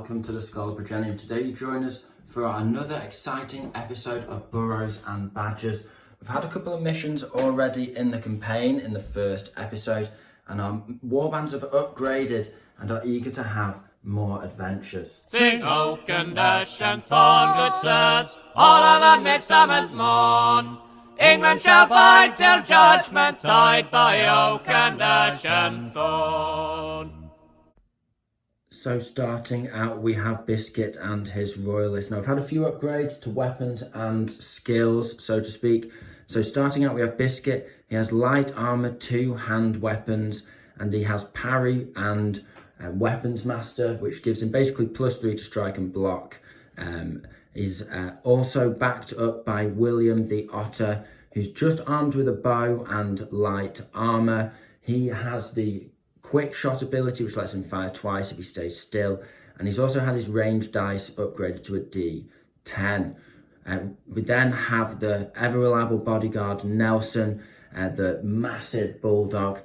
welcome to the Scholar Progenium. Today you join us for another exciting episode of Burrows and Badgers. We've had a couple of missions already in the campaign in the first episode, and our warbands have upgraded and are eager to have more adventures. Sing oak and ash and thorn, good sirs, all of a midsummer's morn. England shall bide till judgment tide by oak and ash and thorn. So starting out, we have Biscuit and his royalists. Now, I've had a few upgrades to weapons and skills, so to speak. So starting out, we have Biscuit. He has light armor, 2 hand weapons, and he has parry and weapons master, which gives him basically +3 to strike and block. He's also backed up by William the Otter, who's just armed with a bow and light armor. He has the quick shot ability, which lets him fire twice if he stays still, and he's also had his range dice upgraded to a D10. We then have the ever reliable bodyguard Nelson, the massive bulldog.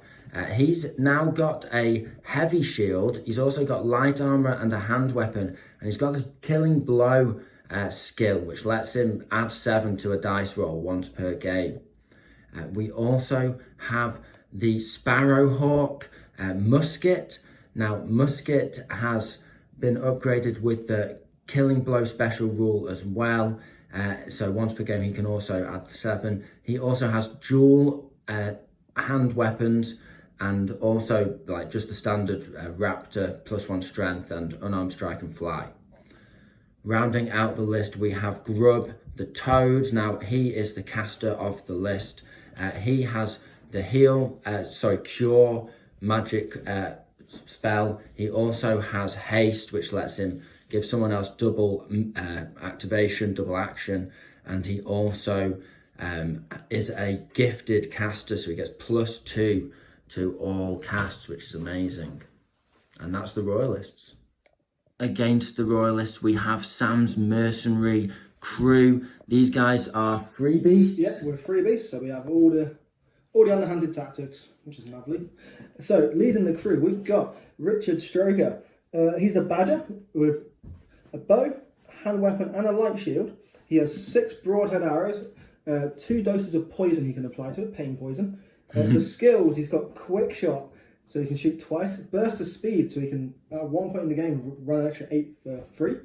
He's now got a heavy shield. He's also got light armor and a hand weapon, and he's got this killing blow skill, which lets him add 7 to a dice roll once per game. We also have the Sparrowhawk musket. Now, musket has been upgraded with the killing blow special rule as well. So once per game, he can also add 7. He also has dual hand weapons, and also like just the standard raptor +1 strength and unarmed strike and fly. Rounding out the list, we have Grub the Toad. Now, he is the caster of the list. He has the cure magic spell. He also has haste, which lets him give someone else double activation, double action, and he also is a gifted caster, so he gets +2 to all casts, which is amazing. And that's the royalists. Against the royalists, we have Sam's mercenary crew. These guys are free beasts. Yeah, we're free beasts, so we have all the underhanded tactics, which is lovely. So, leading the crew, we've got Richard Stroker. He's the badger with a bow, hand weapon, and a light shield. He has 6 broadhead arrows, 2 doses of poison he can apply to it, pain poison. For skills, he's got quick shot, so he can shoot twice. Burst of speed, so he can, at one point in the game, run an extra 8 for free.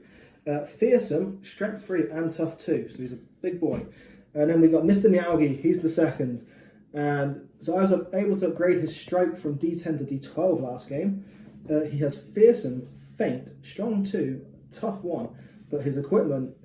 Fearsome, strength 3, and tough 2, so he's a big boy. And then we got Mr. Meowgie, he's the second. And so I was able to upgrade his strike from D10 to D12 last game. He has fearsome, feint, strong 2, tough 1, but his equipment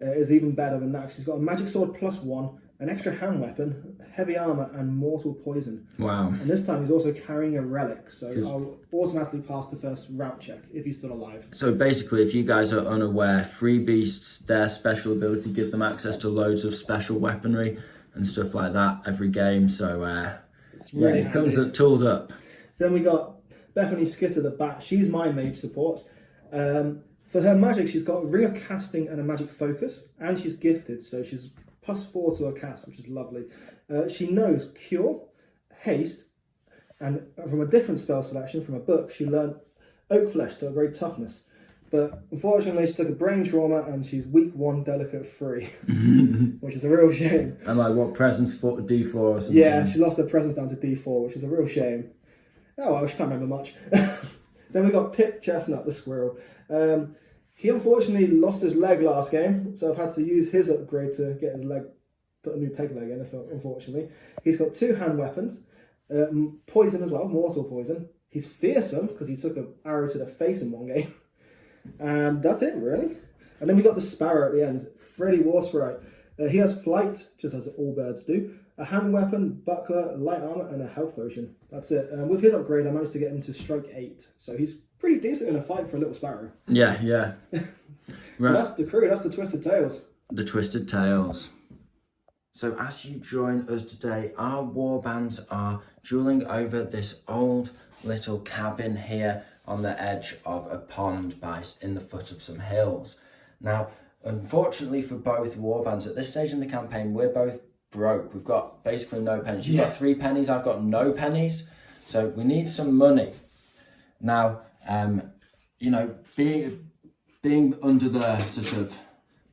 is even better than that, because he's got a magic sword +1, an extra hand weapon, heavy armor, and mortal poison. Wow. And this time he's also carrying a relic, so I'll automatically pass the first route check if he's still alive. So basically, if you guys are unaware, free beasts, their special ability gives them access to loads of special weaponry and stuff like that every game. So it's really it comes tooled up. So then we got Bethany Skitter the Bat. She's my mage support. For her magic, she's got a ring of casting and a magic focus, and she's gifted, so she's +4 to her cast, which is lovely. She knows cure, haste, and from a different spell selection from a book, she learned oak flesh to upgrade toughness. But unfortunately, she took a brain trauma and she's weak 1, delicate 3, which is a real shame. And like what, presence D4 or something? Yeah, she lost her presence down to D4, which is a real shame. Oh well, she can't remember much. Then we got Pip Chestnut the squirrel. He unfortunately lost his leg last game, so I've had to use his upgrade to get his leg, put a new peg leg in, unfortunately. He's got 2 hand weapons, poison as well, mortal poison. He's fearsome, because he took an arrow to the face in one game. And that's it, really. And then we got the Sparrow at the end, Freddy Warsprite. He has flight, just as all birds do, a hand weapon, buckler, light armor, and a health potion. That's it. With his upgrade, I managed to get him to strike 8. So he's pretty decent in a fight for a little sparrow. Yeah. Right. That's the crew, that's the Twisted Tales. The Twisted Tales. So as you join us today, our warbands are dueling over this old little cabin here on the edge of a pond in the foot of some hills. Now, unfortunately for both warbands, at this stage in the campaign, we're both broke. We've got basically no pennies. You've got 3 pennies, I've got no pennies. So we need some money. Now, being under the sort of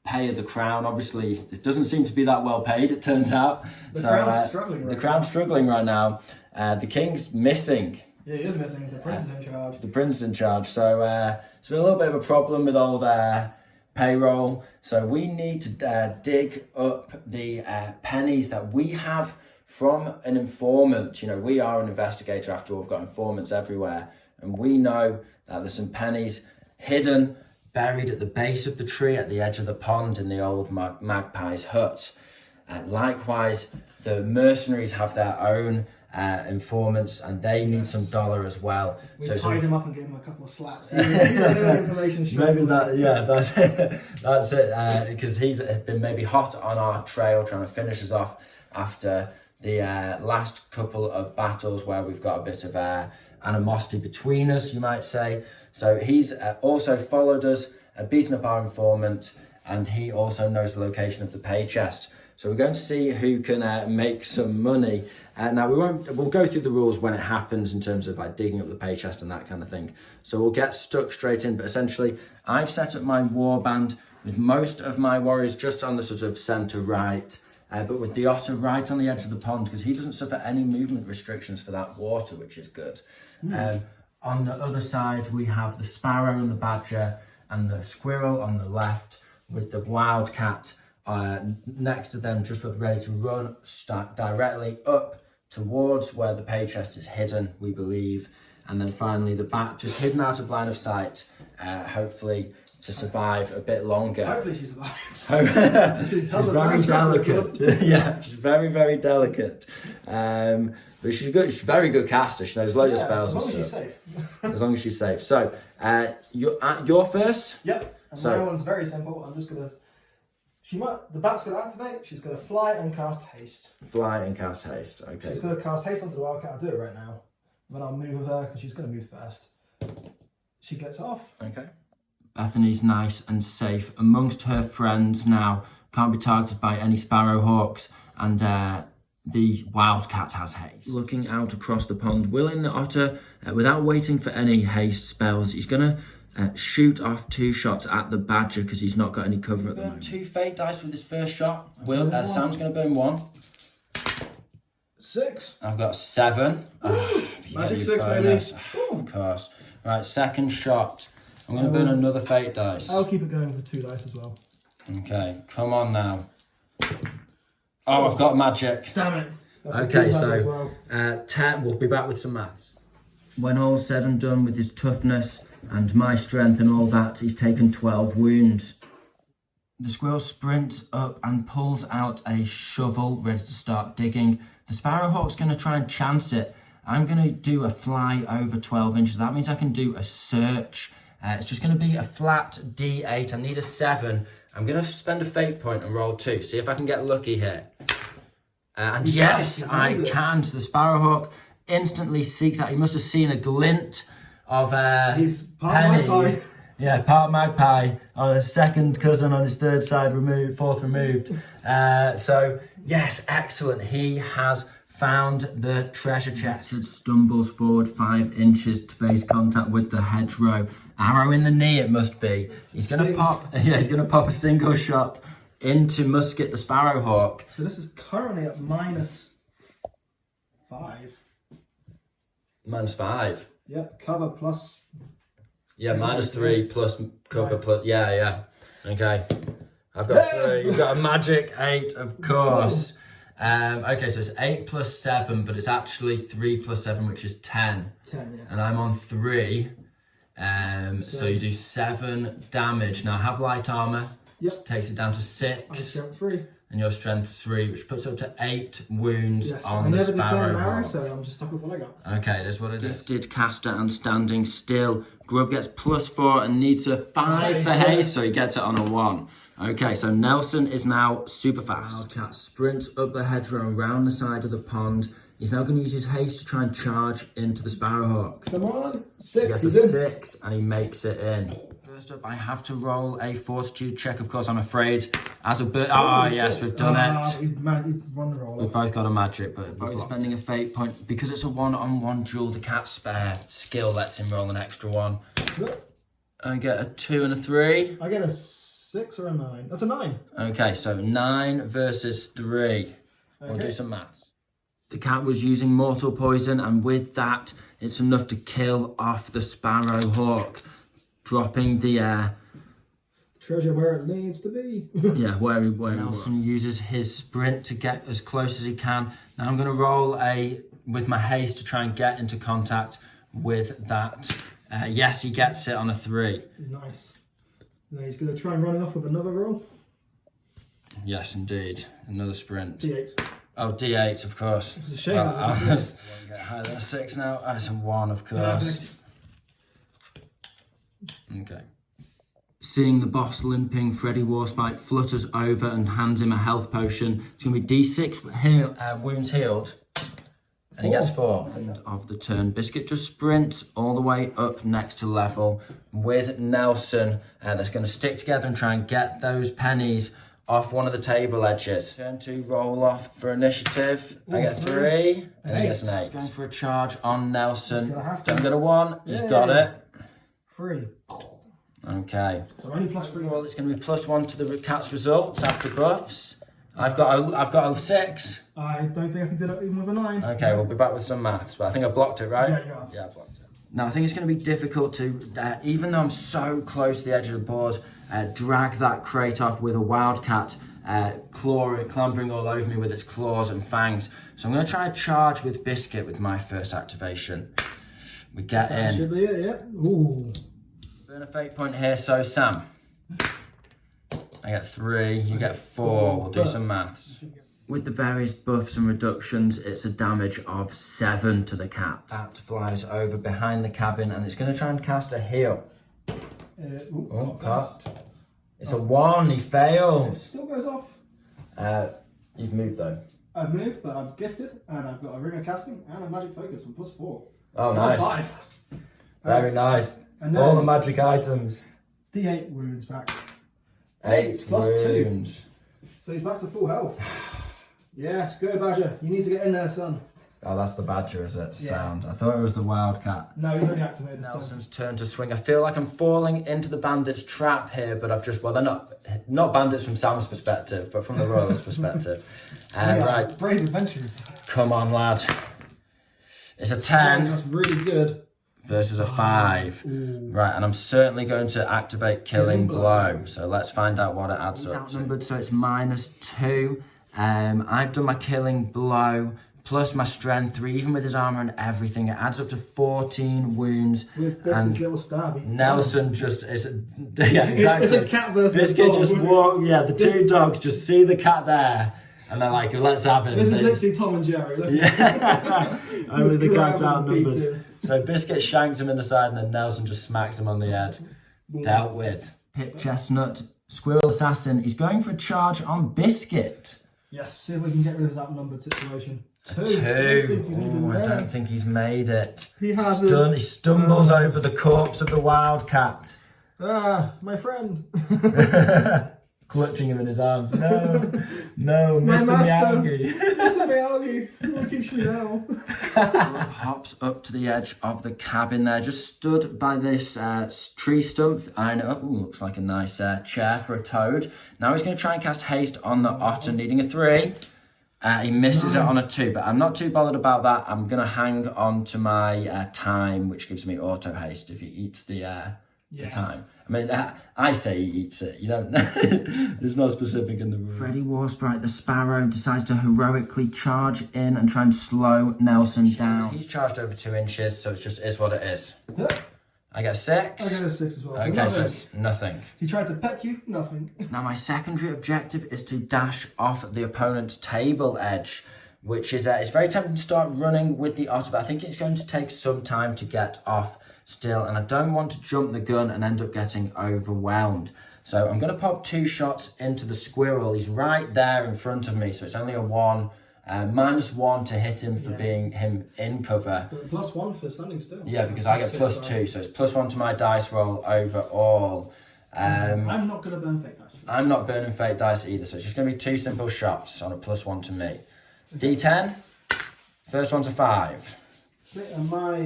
pay of the crown, obviously it doesn't seem to be that well paid, it turns out. The crown's struggling right now. The crown's struggling right now. The king's missing. Yeah, he is missing. The prince is in charge. The prince is in charge. So it's been a little bit of a problem with all their payroll. So we need to dig up the pennies that we have from an informant. You know, we are an investigator after all. We've got informants everywhere. And we know that there's some pennies hidden, buried at the base of the tree at the edge of the pond in the old magpie's hut. Likewise, the mercenaries have their own informants, and they need some dollar as well. We tied him up and gave him a couple of slaps. He had information straight. Maybe that, yeah, that's it. That's it. Because he's been maybe hot on our trail, trying to finish us off after the last couple of battles where we've got a bit of animosity between us, you might say. So he's also followed us, beaten up our informant, and he also knows the location of the pay chest. So we're going to see who can make some money. Now we'll go through the rules when it happens in terms of like digging up the pay chest and that kind of thing. So we'll get stuck straight in, but essentially I've set up my warband with most of my warriors just on the sort of center right, but with the otter right on the edge of the pond because he doesn't suffer any movement restrictions for that water, which is good. On the other side, we have the sparrow and the badger and the squirrel on the left with the wildcat next to them, just ready to run directly up towards where the pay chest is hidden, we believe. And then finally the bat just hidden out of line of sight, hopefully to survive a bit longer. Hopefully she survives. So she's very delicate. Yeah, she's very, very delicate. But she's good. She's a very good caster. She knows loads of spells and stuff. As long as she's safe. As long as she's safe. So you're first. Yep. And my one's very simple. I'm just gonna. The bat's gonna activate. She's gonna fly and cast haste. Fly and cast haste. Okay. She's gonna cast haste onto the wildcat. I'll do it right now. Then I'll move with her because she's gonna move first. She gets off. Okay. Bethany's nice and safe amongst her friends now. Can't be targeted by any sparrowhawks, and the wildcat has haste. Looking out across the pond, William the otter, without waiting for any haste spells, he's gonna shoot off 2 shots at the badger because he's not got any cover at the moment. 2 fate dice with his first shot. Sam's gonna burn 1. 6. I've got 7. Magic 6, baby. Of course. Right, second shot. I'm going to burn another fate dice. I'll keep it going with the 2 dice as well. Okay, come on now. Oh, I've got magic. Damn it. Okay, so 10. We'll be back with some maths. When all's said and done with his toughness and my strength and all that, he's taken 12 wounds. The squirrel sprints up and pulls out a shovel, ready to start digging. The sparrowhawk's going to try and chance it. I'm going to do a fly over 12 inches. That means I can do a search. It's just going to be a flat D8. I need a 7. I'm going to spend a fate point and roll 2. See if I can get lucky here. And yes, I can. So the sparrowhawk instantly seeks out. He must have seen a glint of He's part pennies. magpie. Yeah, part magpie on a second cousin on his third side removed, fourth removed. So yes, excellent. He has found the treasure chest. Richard stumbles forward 5 inches to base contact with the hedgerow. Arrow in the knee, it must be. He's gonna pop. Yeah, he's gonna pop a single shot into Musket the sparrowhawk. So this is currently at -5. -5. Yep, cover plus. Yeah, -3 plus cover plus. Yeah. Okay, I've got 3. You've got a magic 8, of course. Okay, so it's 8 plus 7, but it's actually 3 plus 7, which is 10. 10, yes. And I'm on 3. So you do 7 damage. Now I have light armor. Yep. Takes it down to I 6. jumped 3. And your strength 3, which puts up to 8 wounds Yes, on I the never did play an arrow, sparrow. so I'm just stuck with what I got. Okay, that's what it is. Gifted caster and standing still. Grub gets +4 and needs a 5 for haste, so he gets it on a 1. Okay, so Nelson is now super fast. Wildcat sprints up the hedgerow and round the side of the pond. He's now going to use his haste to try and charge into the sparrowhawk. Come on, He 6. gets a He's in. 6 and he makes it in. First up, I have to roll a fortitude check. Of course, I'm afraid. As a bird. Oh, yes, we've done it. He'd run the roll. We've both got a magic, but we're spending a fate point. Because it's a 1-on-1 duel, the cat's skill lets him roll an extra 1. I get a 2 and a 3. I get a 6 or a 9. That's a 9. Okay, so 9 versus 3. We'll Okay. do some maths. The cat was using mortal poison, and with that, it's enough to kill off the sparrowhawk, dropping the Treasure where it needs to be. yeah, where Nelson uses his sprint to get as close as he can. Now I'm going to roll with my haste to try and get into contact with that. Yes, he gets it on a 3. Nice. Now he's going to try and run it off with another roll. Yes, indeed. Another sprint. D8. Oh, D8, of course. It's a shame. Well, I won't get higher than a 6 now. That's a 1, of course. Okay. Seeing the boss limping, Freddy Warspite flutters over and hands him a health potion. It's going to be D6 wounds healed. And he gets 4. End of the turn. Biscuit just sprints all the way up next to level with Nelson. That's going to stick together and try and get those pennies off one of the table edges. Turn 2, roll off for initiative. I get 3, and he gets an 8. Going for a charge on Nelson. Don't get a 1. He's got it. 3. Okay. So only plus 3. Well, it's going to be +1 to the cat's results after buffs. I've got a 6. I don't think I can do that even with a 9. Okay, we'll be back with some maths, but I think I blocked it, right? Yeah, you have. Yeah, I blocked it. Now, I think it's going to be difficult to, even though I'm so close to the edge of the board, drag that crate off with a wildcat clambering all over me with its claws and fangs. So I'm going to try a charge with Biscuit with my first activation. We get in. Should be it, yeah. Ooh. Burn a fate point here, so Sam. I get 3, you get 4. We'll do some maths. With the various buffs and reductions, it's a damage of 7 to the cat. Bat flies over behind the cabin and it's going to try and cast a heal. Cut. It's a 1, he fails. It still goes off. You've moved though. I've moved, but I'm gifted and I've got a ring of casting and a magic focus on +4. Oh, nice. 5. Very nice. And All the magic items. D8 wounds back. 8 plus wounds. 2. So he's back to full health. Yes, go Badger. You need to get in there, son. Oh, that's the badger, is it? Yeah. Sound. I thought it was the wildcat. No, he's only activated this time. Nelson's turn to swing. I feel like I'm falling into the bandits' trap here, but I've just, well, they're not bandits from Sam's perspective, but from the royalist perspective. Right. Brave adventurers. Come on, lad. It's a 10. That's really good. Versus a 5. Ooh. Right, and I'm certainly going to activate Killing Blow. So let's find out what it adds up to. Outnumbered, so it's -2. I've done my Killing Blow plus my Strength 3, even with his armor and everything. It adds up to 14 wounds. With Biscuit's little stab. Nelson just is, yeah, exactly. It's a cat versus Biscuit dog. just walk. Yeah, the two dogs just see the cat there, and they're like, "Let's have him." This is literally Tom and Jerry. Look. Yeah, only the cat's Grab him and beat outnumbered. him. So Biscuit shanks him in the side, and then Nelson just smacks him on the head. Dealt with. Pip Chestnut, Squirrel Assassin. He's going for a charge on Biscuit. Yes, see if we can get rid of this outnumbered situation. 2. I 2. don't think he's even I there. don't think he's made it. He hasn't. He stumbles over the corpse of the wildcat. Ah, my friend. Clutching him in his arms. No, no, My Mr. master. Miyagi. Mr. Miyagi, you will teach me now. Hops up to the edge of the cabin there, just stood by this tree stump. I know, ooh, looks like a nice chair for a toad. Now he's going to try and cast haste on the otter, needing a 3. He misses it on a 2, but I'm not too bothered about that. I'm going to hang on to my time, which gives me auto haste if he eats the time. I mean, I say he eats it. You don't. There's no specific in the rules. Freddy Warsprite, the Sparrow, decides to heroically charge in and try and slow Nelson down. He's charged over 2 inches, so it just is what it is. I get 6. I get a 6 as well. Okay, so it's nothing. He tried to peck you, nothing. Now my secondary objective is to dash off the opponent's table edge, which is it's very tempting to start running with the otter, but I think it's going to take some time to get off still, and I don't want to jump the gun and end up getting overwhelmed. So I'm going to pop 2 shots into the squirrel. He's right there in front of me, so it's only a 1. -1 to hit him for being him in cover. But +1 for standing still. Yeah, because I get +2, so it's +1 to my dice roll overall. I'm not going to burn fate dice. I'm not burning fate dice either, so it's just going to be 2 simple shots on a +1 to me. D10. First one's a 5. My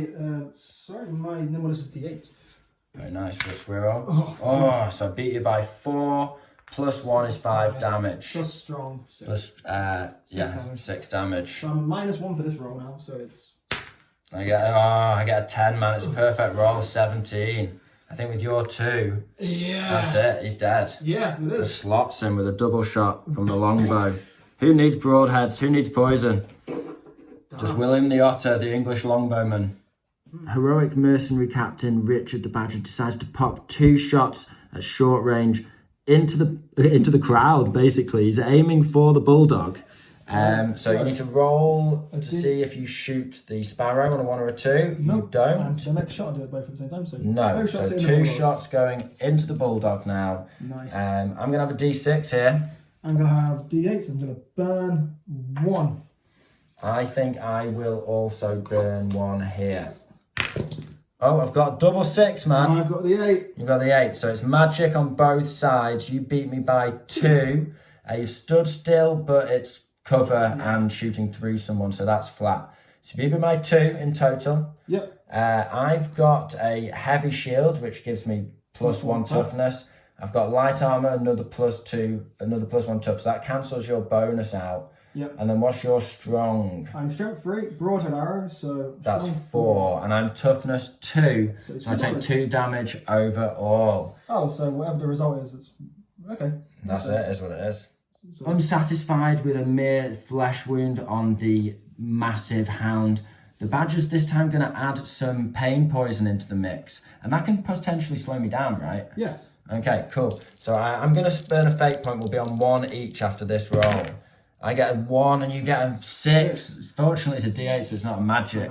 nimbleness is D8. Very nice for a squirrel. Oh, so I beat you by 4. Plus 1 is 5 damage. Plus strong. 6. Plus, yeah, 6 damage. So I'm -1 for this roll now, so it's... I get a 10, man. It's a perfect roll, 17. I think with your 2, that's it. He's dead. Yeah, it is. Just slots him with a double shot from the longbow. Who needs broadheads? Who needs poison? Just William the Otter, the English longbowman. Heroic mercenary captain Richard the Badger decides to pop 2 shots at short range into the crowd. Basically, he's aiming for the bulldog. So you need to roll to see if you shoot the sparrow on a 1 or a 2. No, you don't. The next shot, I'll do it both at the same time. So no, so 2 shots going into the bulldog now. Nice. I'm going to have a D6 here. I'm going to have D8, I'm going to burn 1. I think I will also burn 1 here. Oh, I've got double 6, man. I've got the 8. You've got the 8, so it's magic on both sides. You beat me by 2. You've stood still, but it's cover and shooting through someone, so that's flat. So you beat me by 2 in total. Yep. I've got a heavy shield, which gives me plus 1 toughness. I've got light armor, another plus 1 tough, so that cancels your bonus out. Yep. And then what's your strong? I'm strength 3, broadhead arrow, so That's 4, and I'm toughness 2, so I take 2 damage overall. Oh, so whatever the result is, it's okay. That's it, is what it is. So. Unsatisfied with a mere flesh wound on the massive hound, the badger's this time going to add some pain poison into the mix, and that can potentially slow me down, right? Yes. Okay, cool. So I'm going to burn a fate point. We'll be on 1 each after this roll. I get a 1 and you get a 6. Fortunately, it's a D8, so it's not a magic.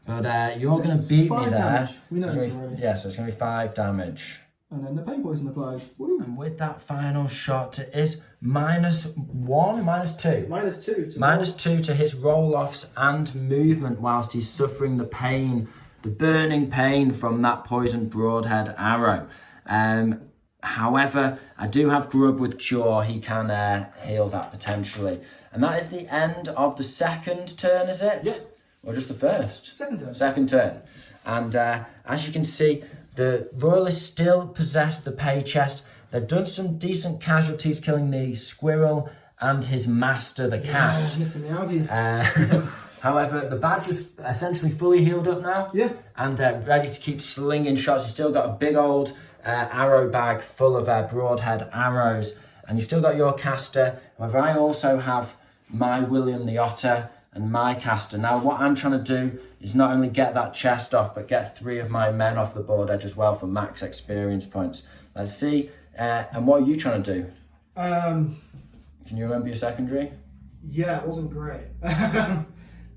But you're going to beat me there. We know this already. Yeah, so it's going to be 5 damage. And then the pain poison applies. Woo. And with that final shot, it is -1, -2. -2. -2 to his roll-offs and movement whilst he's suffering the pain, the burning pain from that poisoned broadhead arrow. However, I do have Grub with Cure. He can heal that potentially. And that is the end of the second turn, is it? Yeah. Or just the first? Second turn. Second turn. And as you can see, the Royalists still possess the pay chest. They've done some decent casualties, killing the squirrel and his master, the cat. Yeah, Mr. Miyagi. However, the Badger's essentially fully healed up now. Yeah. And ready to keep slinging shots. He's still got a big old arrow bag full of broadhead arrows. And you've still got your caster. However, I also have my William the Otter and my caster. Now, what I'm trying to do is not only get that chest off, but get 3 of my men off the board edge as well for max experience points. Let's see. And what are you trying to do? Can you remember your secondary? Yeah, it wasn't great.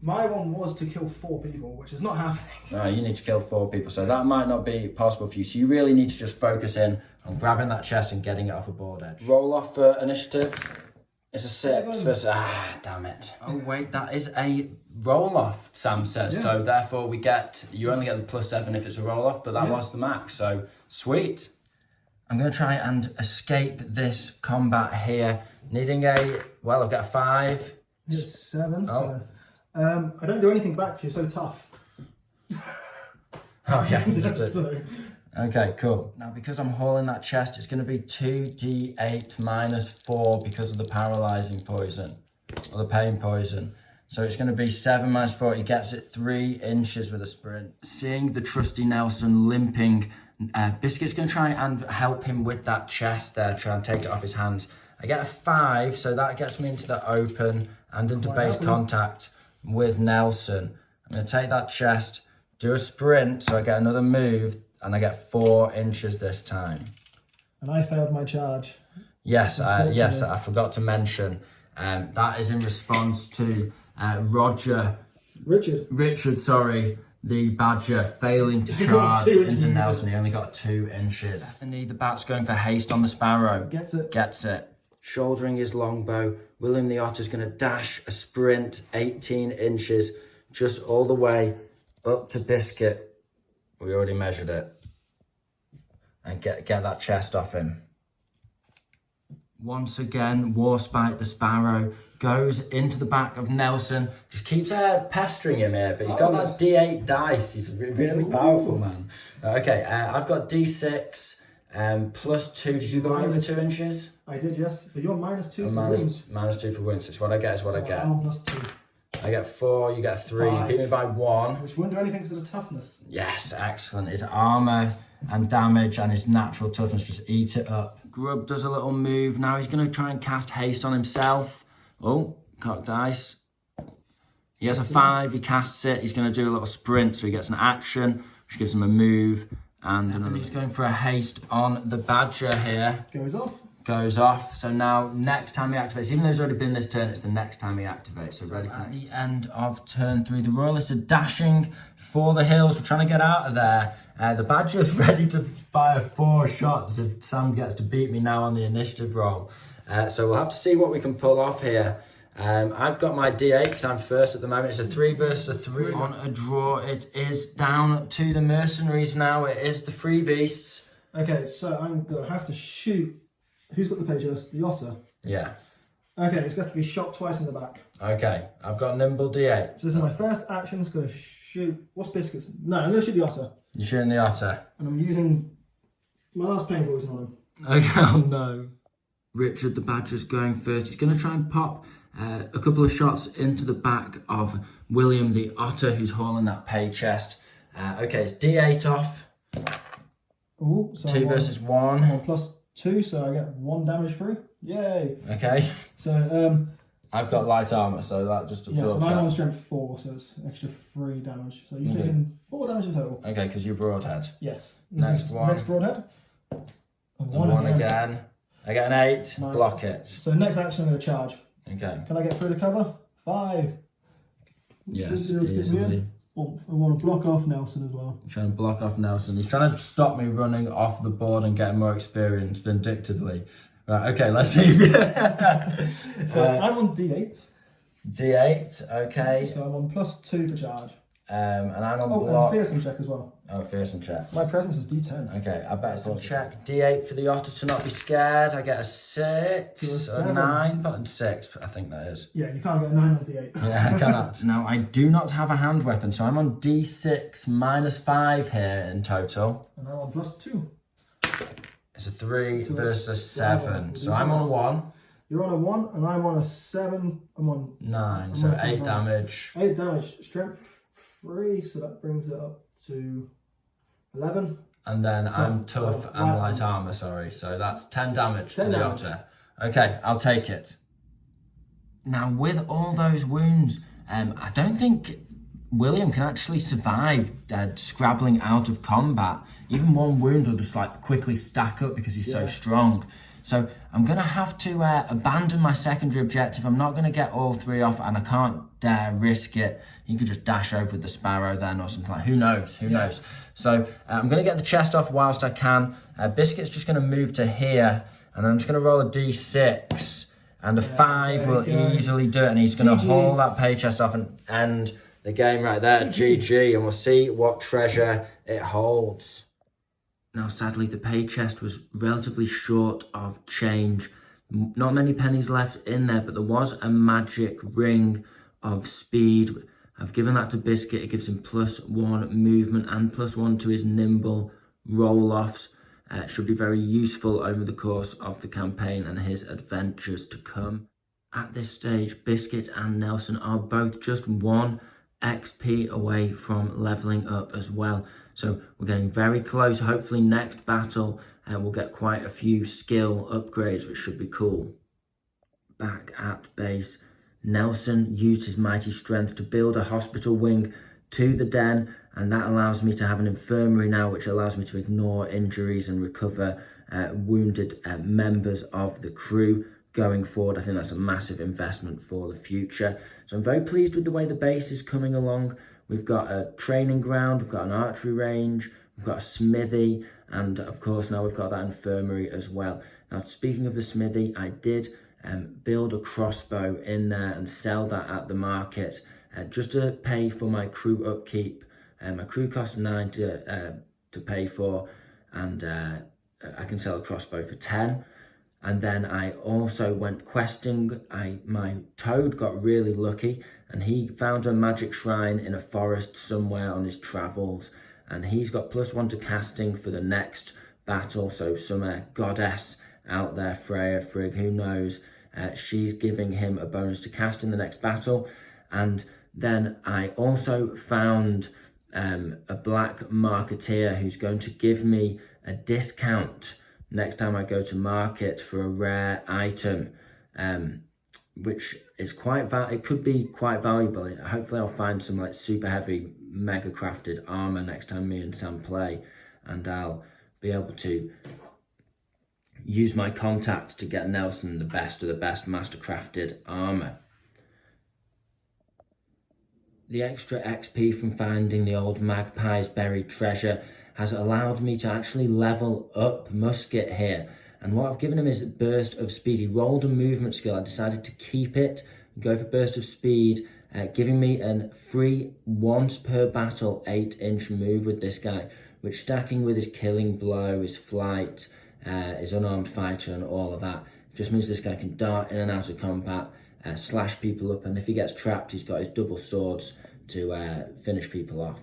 My one was to kill 4 people, which is not happening. You need to kill 4 people, so that might not be possible for you. So you really need to just focus in on grabbing that chest and getting it off a board edge. Roll off for initiative. It's a 6 versus... damn it. Oh, wait, that is a roll-off, Sam says. Yeah. So, therefore, you only get the +7 if it's a roll-off, but that was the max. So, sweet. I'm going to try and escape this combat here. Needing I've got a 5. It's 7, oh. So... I don't do anything back, you're so tough. Oh, yeah. Okay, cool. Now, because I'm hauling that chest, it's going to be 2d8 -4 because of the paralysing poison, or the pain poison. So it's going to be 7 -4. He gets it 3 inches with a sprint. Seeing the trusty Nelson limping, Biscuit's going to try and help him with that chest there, try and take it off his hands. I get a 5, so that gets me into the open and into base contact with Nelson. I'm going to take that chest, do a sprint, so I get another move, and I get 4 inches this time. And I failed my charge. Yes, I forgot to mention. That is in response to Richard, sorry, the Badger failing to charge into Nelson. He only got 2 inches. Stephanie, the Bat's going for haste on the Sparrow. Gets it. Shouldering his longbow, William the Otter's going to dash a sprint 18 inches, just all the way up to Biscuit. We already measured it. And get that chest off him. Once again, Warspite the Sparrow goes into the back of Nelson. Just keeps pestering him here, but he's got that D8 dice. He's a really powerful man. Okay, I've got D6 +2. Did you go over 2 inches? I did, yes. But you're -2 for wounds. -2 for wounds. It's what I get, is what I get. I'm +2. I get 4, you get 3. 5. Beat me by 1. Which wouldn't do anything because of the toughness. Yes, excellent. His armour and damage and his natural toughness just eat it up. Grub does a little move. Now he's going to try and cast haste on himself. Oh, cock dice. He has a 5, he casts it. He's going to do a little sprint, so he gets an action, which gives him a move. And then he's going for a haste on the Badger here. Goes off. So now, next time he activates, even though he's already been this turn, it's the next time he activates. So ready for at the end of turn 3. The Royalists are dashing for the hills. We're trying to get out of there. The Badger's ready to fire 4 shots if Sam gets to beat me now on the initiative roll. So we'll have to see what we can pull off here. I've got my D8 because I'm first at the moment. It's a 3 versus a 3 on a draw. It is down to the mercenaries now. It is the free beasts. Okay, so I'm going to have to shoot. Who's got the page first? The Otter. Yeah. Okay, it's got to be shot twice in the back. Okay, I've got nimble D8. So this is my first action. It's going to shoot. What's Biscuits? No, I'm going to shoot the Otter. You're shooting the Otter. And I'm using my last pain poison on him. Okay, oh no. Richard the Badger's going first. He's going to try and pop a couple of shots into the back of William the Otter, who's hauling that pay chest. Okay, it's D8 off. Ooh, so 2 versus 1. I'm +2, so I get 1 damage free. Yay! Okay. So I've got light armor, so that just absorbs. Yeah, so I'm on strength 4, so it's an extra 3 damage. So you've taken 4 damage in total. Okay, because you broadhead. Yes. Next one. Next broadhead. And 1 again. I get an 8. Nice. Block it. So next action, I'm going to charge. Okay. Can I get through the cover? 5. Yes, easily. Oh, I want to block off Nelson as well. I'm trying to block off Nelson. He's trying to stop me running off the board and getting more experience vindictively. Right, okay, let's see. So I'm on D8. D8, okay. So I'm on +2 for charge. And I'm on block. Oh, and fearsome check as well. Oh, fearsome check. My presence is D10. Okay, I better still check. D8 for the Otter to not be scared. I get a 6, a 9, but 6, I think that is. Yeah, you can't get a 9 on D8. Yeah, I cannot. Now, I do not have a hand weapon, so I'm on D6 -5 here in total. And I'm on +2. It's a 3 versus a 7. So I'm on a 1. You're on a 1, and I'm on a 7. I'm on 9, so 8 damage. 8 damage. Strength 3, so that brings it up to 11. And then I'm tough and light armor, sorry. So that's 10 damage to the Otter. Okay, I'll take it. Now, with all those wounds, I don't think William can actually survive scrabbling out of combat. Even 1 wound will just like quickly stack up because he's so strong. So I'm going to have to abandon my secondary objective. I'm not going to get all 3 off, and I can't dare risk it. He could just dash over with the Sparrow then or something like. Who knows? Who knows? So I'm going to get the chest off whilst I can. Biscuit's just going to move to here, and I'm just going to roll a D6, and a 5 will easily do it, and he's going to haul that pay chest off and end the game right there. GG, and we'll see what treasure it holds. Now, sadly, the pay chest was relatively short of change. Not many pennies left in there, but there was a magic ring of speed. I've given that to Biscuit. It gives him +1 movement and +1 to his nimble roll-offs. Should be very useful over the course of the campaign and his adventures to come. At this stage, Biscuit and Nelson are both just 1 XP away from leveling up as well. So we're getting very close. Hopefully next battle we'll get quite a few skill upgrades, which should be cool. Back at base, Nelson used his mighty strength to build a hospital wing to the den, and that allows me to have an infirmary now, which allows me to ignore injuries and recover wounded members of the crew going forward. I think that's a massive investment for the future. So I'm very pleased with the way the base is coming along. We've got a training ground, we've got an archery range, we've got a smithy, and of course now we've got that infirmary as well. Now, speaking of the smithy, I did build a crossbow in there and sell that at the market just to pay for my crew upkeep. My crew costs 9 to pay for, and I can sell a crossbow for 10. And then I also went questing. My toad got really lucky and he found a magic shrine in a forest somewhere on his travels. And he's got +1 to casting for the next battle. So some goddess out there, Freya, Frigg, who knows, she's giving him a bonus to cast in the next battle. And then I also found a black marketeer who's going to give me a discount next time I go to market for a rare item, which is it could be quite valuable. Hopefully I'll find some like super heavy mega crafted armor next time me and Sam play, and I'll be able to use my contacts to get Nelson the best of the best master crafted armor. The extra XP from finding the old magpie's buried treasure has allowed me to actually level up Musket here. And what I've given him is a burst of speed. He rolled a movement skill. I decided to keep it, go for burst of speed, giving me a free once per battle 8-inch move with this guy, which stacking with his killing blow, his flight, his unarmed fighter and all of that, just means this guy can dart in and out of combat, slash people up, and if he gets trapped, he's got his double swords to finish people off.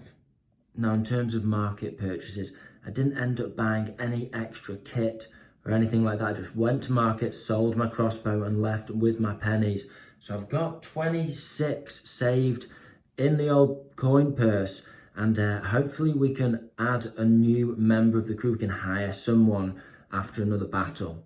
Now, in terms of market purchases, I didn't end up buying any extra kit or anything like that. I just went to market, sold my crossbow and left with my pennies. So I've got 26 saved in the old coin purse, and hopefully we can add a new member of the crew. We can hire someone after another battle.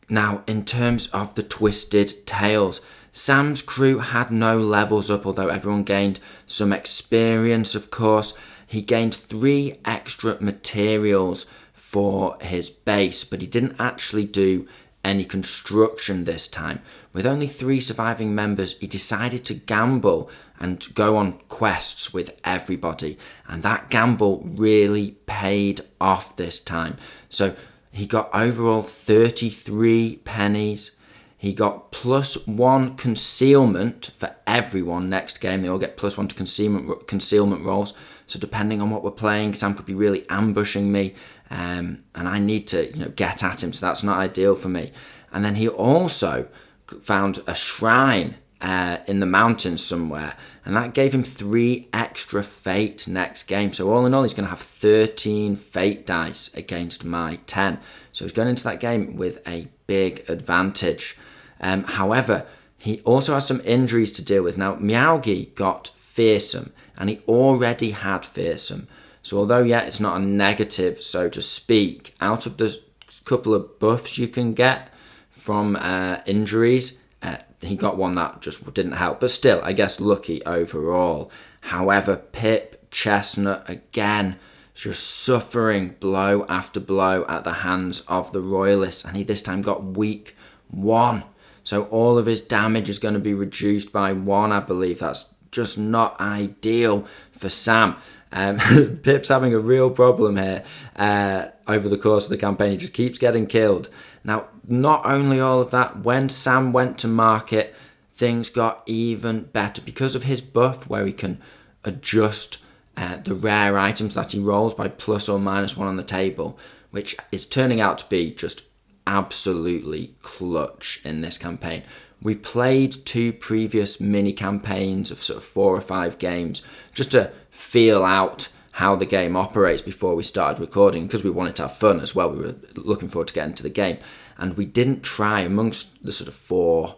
Now, in terms of the Twisted Tales, Sam's crew had no levels up, although everyone gained some experience, of course. He gained 3 extra materials for his base, but he didn't actually do any construction this time. With only 3 surviving members, he decided to gamble and go on quests with everybody, and that gamble really paid off this time. So he got overall 33 pennies. He got +1 concealment for everyone next game. They all get +1 to concealment rolls. So depending on what we're playing, Sam could be really ambushing me, and I need to get at him. So that's not ideal for me. And then he also found a shrine in the mountains somewhere, and that gave him 3 extra fate next game. So all in all, he's going to have 13 fate dice against my 10. So he's going into that game with a big advantage. However, he also has some injuries to deal with. Now, Meowgi got fearsome, and he already had fearsome. So although, yeah, it's not a negative, so to speak, out of the couple of buffs you can get from injuries, he got one that just didn't help. But still, I guess lucky overall. However, Pip Chestnut, again, just suffering blow after blow at the hands of the Royalists. And he this time got weak 1. So all of his damage is going to be reduced by 1, I believe. That's just not ideal for Sam. Pip's having a real problem here over the course of the campaign. He just keeps getting killed. Now, not only all of that, when Sam went to market, things got even better because of his buff where he can adjust the rare items that he rolls by +1 or -1 on the table, which is turning out to be just absolutely clutch in this campaign. We played 2 previous mini campaigns of sort of 4 or 5 games just to feel out how the game operates before we started recording, because we wanted to have fun as well. We were looking forward to getting to the game, and we didn't try, amongst the sort of 4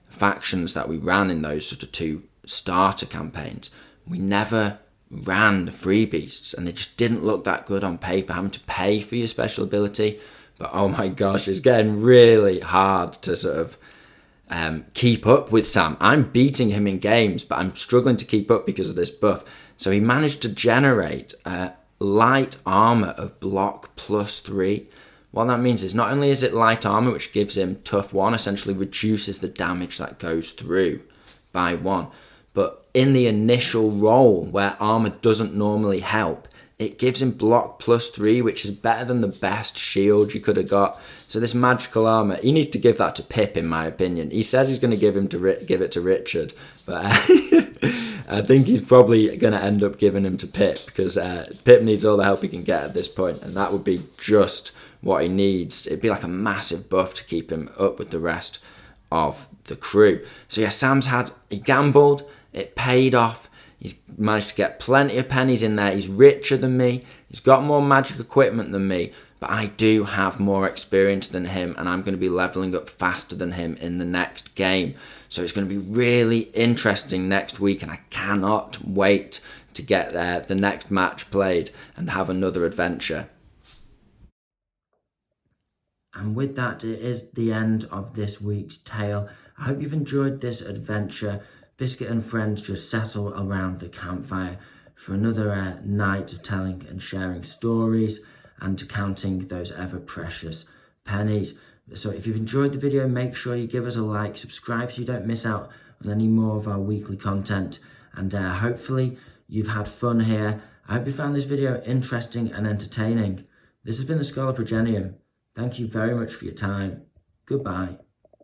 factions that we ran in those sort of 2 starter campaigns, we never ran the free beasts, and they just didn't look that good on paper, having to pay for your special ability. But oh my gosh, it's getting really hard to sort of keep up with Sam. I'm beating him in games, but I'm struggling to keep up because of this buff. So he managed to generate light armor of block +3. What that means is not only is it light armor, which gives him tough 1, essentially reduces the damage that goes through by 1. But in the initial roll, where armor doesn't normally help, it gives him block +3, which is better than the best shield you could have got. So this magical armor, he needs to give that to Pip, in my opinion. He says he's going to give it to Richard, but I think he's probably going to end up giving him to Pip, because Pip needs all the help he can get at this point, and that would be just what he needs. It'd be like a massive buff to keep him up with the rest of the crew. So yeah, he gambled, it paid off. He's managed to get plenty of pennies in there. He's richer than me. He's got more magic equipment than me, but I do have more experience than him, and I'm going to be leveling up faster than him in the next game. So it's going to be really interesting next week, and I cannot wait to get the next match played and have another adventure. And with that, it is the end of this week's tale. I hope you've enjoyed this adventure. Biscuit and friends just settle around the campfire for another night of telling and sharing stories and counting those ever precious pennies. So if you've enjoyed the video, make sure you give us a like, subscribe so you don't miss out on any more of our weekly content, and hopefully you've had fun here. I hope you found this video interesting and entertaining. This has been the Scholar Progenium. Thank you very much for your time. Goodbye.